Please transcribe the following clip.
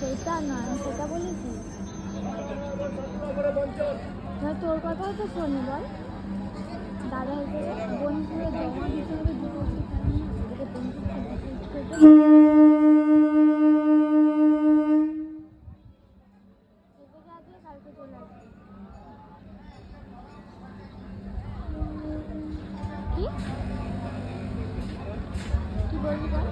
সেটা নয়, সেটা বলেছি। তোর কথাও তো শোনি, বল। দাদা হিসেবে বোন হিসেবে জমা দিতে হবে, দু বছর কালকে চলে আসবে। কি বলবি বল।